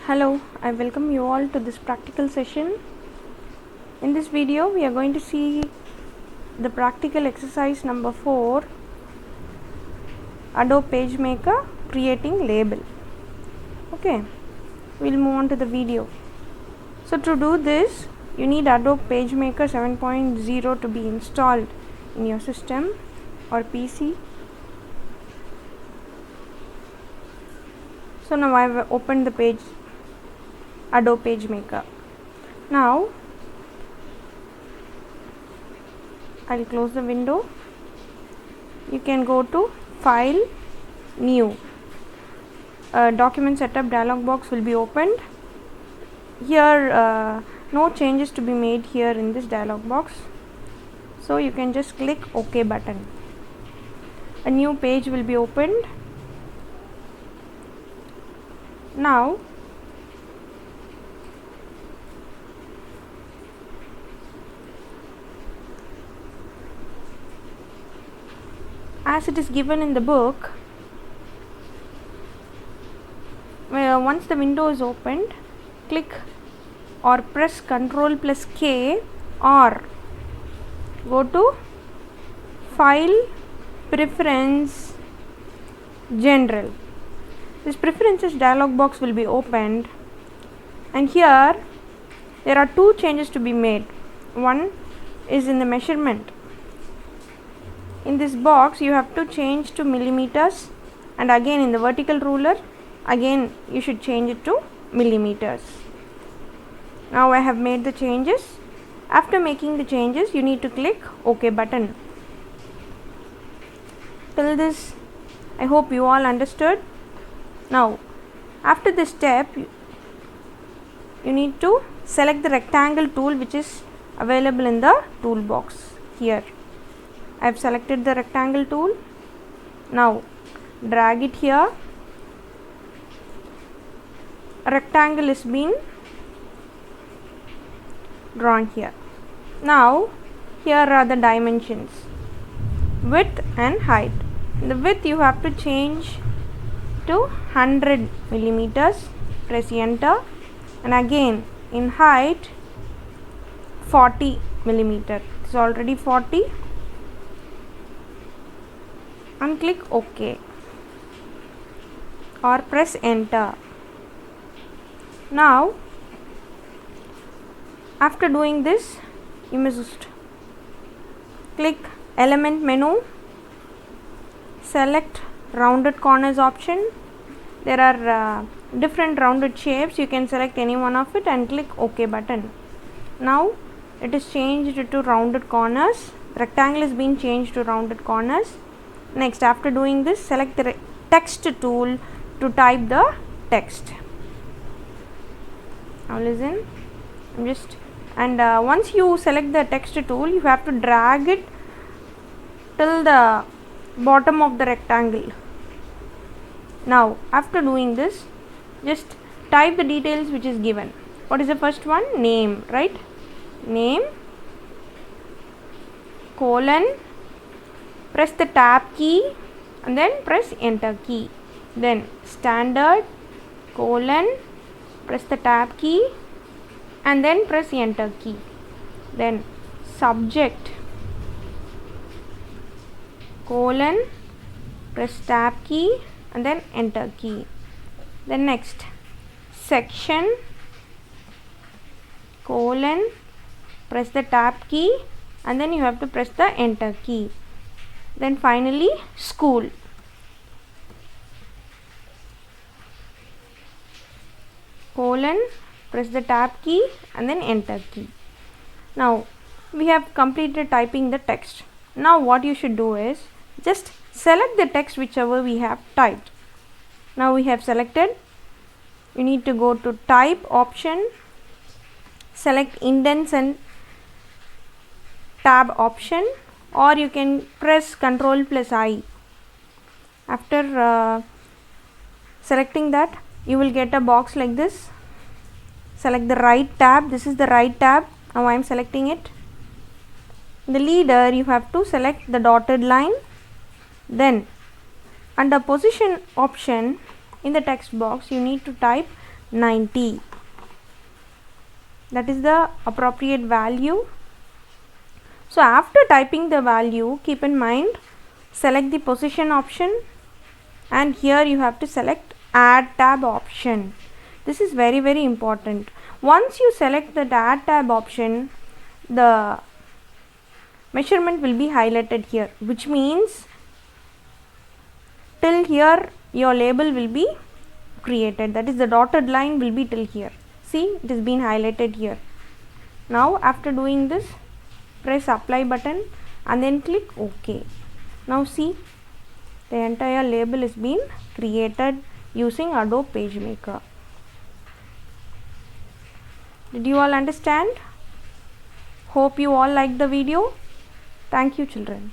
Hello, I welcome you all to this practical session. In this video, we are going to see the practical exercise number 4, Adobe PageMaker creating label. Okay, we'll move on to the video. So to do this, you need Adobe PageMaker 7.0 to be installed in your system or PC. So now I've opened the page Adobe PageMaker. Now I'll close the window. You can go to File, New. Document Setup dialog box will be opened. Here no changes to be made here in this dialog box. So you can just click OK button. A new page will be opened. Now as it is given in the book, once the window is opened, click or press Ctrl plus K or go to File, Preference, General. This Preferences dialog box will be opened, and here there are two changes to be made. One is in the measurement. In this box you have to change to millimeters, and again in the vertical ruler again you should change it to millimeters. Now I have made the changes. After making the changes, you need to click OK button. Till this I hope you all understood. Now after this step, you need to select the rectangle tool which is available in the toolbox. Here I have selected the rectangle tool. Now drag it here. A rectangle is been drawn here. Now here are the dimensions, width and height. In the width you have to change to 100 millimeters. Press enter, and again in height 40 millimeter. It's already 40, and click OK or press enter. Now after doing this, you must click element menu, select rounded corners option. There are different rounded shapes. You can select any one of it and click OK button. Now it is changed to rounded corners. Rectangle is being changed to rounded corners. Next, after doing this, select the text tool to type the text. Now listen, once you select the text tool, you have to drag it till the bottom of the rectangle. Now after doing this, just type the details which is given. What is the first one? Name, right? Name, colon, press the tab key and then press enter key. Then standard, colon, press the tab key and then press enter key. Then subject, colon, press tab key and then enter key. Then next, section, colon, press the tab key and then you have to press the enter key. Then finally school, colon, press the tab key and then enter key. Now we have completed typing the text. Now what you should do is just select the text whichever we have typed. Now we have selected. You need to go to type option, select indents and tab option, or you can press Ctrl plus I. After selecting that, you will get a box like this. Select the right tab. This is the right tab. Now I am selecting it. In the leader, you have to select the dotted line. Then under position option, in the text box you need to type 90. That is the appropriate value. So after typing the value, keep in mind, select the position option, and here you have to select add tab option. This is very important. Once you select the add tab option, the measurement will be highlighted here, which means till here your label will be created. That is, the dotted line will be till here. See, it has been highlighted here. Now after doing this, press apply button and then click OK. Now see, the entire label is been created using Adobe PageMaker. Did you all understand? Hope you all liked the video. Thank you, children.